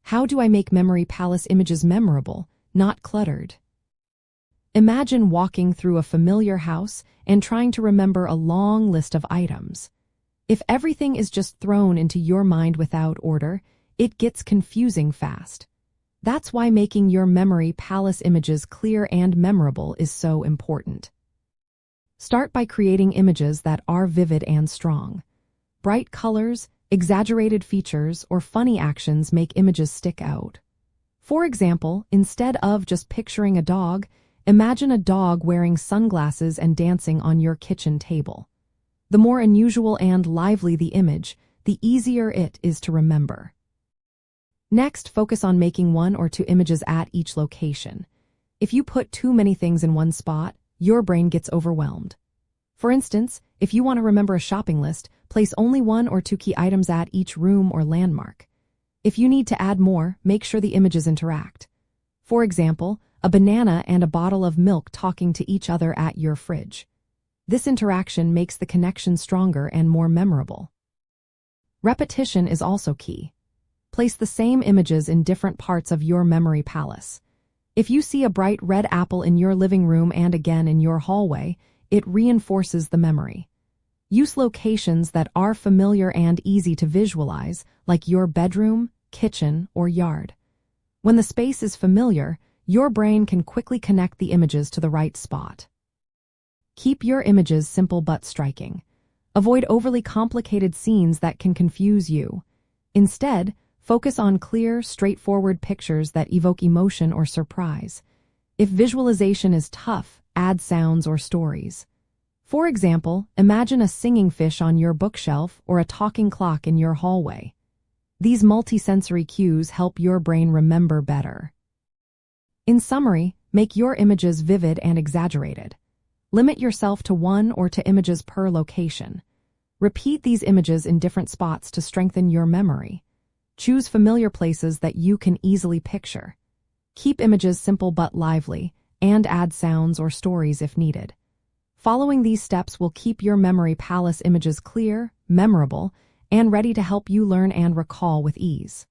How do I make memory palace images memorable, not cluttered? Imagine walking through a familiar house and trying to remember a long list of items. If everything is just thrown into your mind without order, it gets confusing fast. That's why making your memory palace images clear and memorable is so important. Start by creating images that are vivid and strong. Bright colors, exaggerated features, or funny actions make images stick out. For example, instead of just picturing a dog, imagine a dog wearing sunglasses and dancing on your kitchen table. The more unusual and lively the image, the easier it is to remember. Next, focus on making 1 or 2 images at each location. If you put too many things in one spot, your brain gets overwhelmed. For instance, if you want to remember a shopping list, place only 1 or 2 key items at each room or landmark. If you need to add more, make sure the images interact. For example, a banana and a bottle of milk talking to each other at your fridge. This interaction makes the connection stronger and more memorable. Repetition is also key. Place the same images in different parts of your memory palace. If you see a bright red apple in your living room and again in your hallway, it reinforces the memory. Use locations that are familiar and easy to visualize, like your bedroom, kitchen, or yard. When the space is familiar, your brain can quickly connect the images to the right spot. Keep your images simple but striking. Avoid overly complicated scenes that can confuse you. Instead, focus on clear, straightforward pictures that evoke emotion or surprise. If visualization is tough, add sounds or stories. For example, imagine a singing fish on your bookshelf or a talking clock in your hallway. These multisensory cues help your brain remember better. In summary, make your images vivid and exaggerated. Limit yourself to 1 or 2 images per location. Repeat these images in different spots to strengthen your memory. Choose familiar places that you can easily picture. Keep images simple but lively, and add sounds or stories if needed. Following these steps will keep your memory palace images clear, memorable, and ready to help you learn and recall with ease.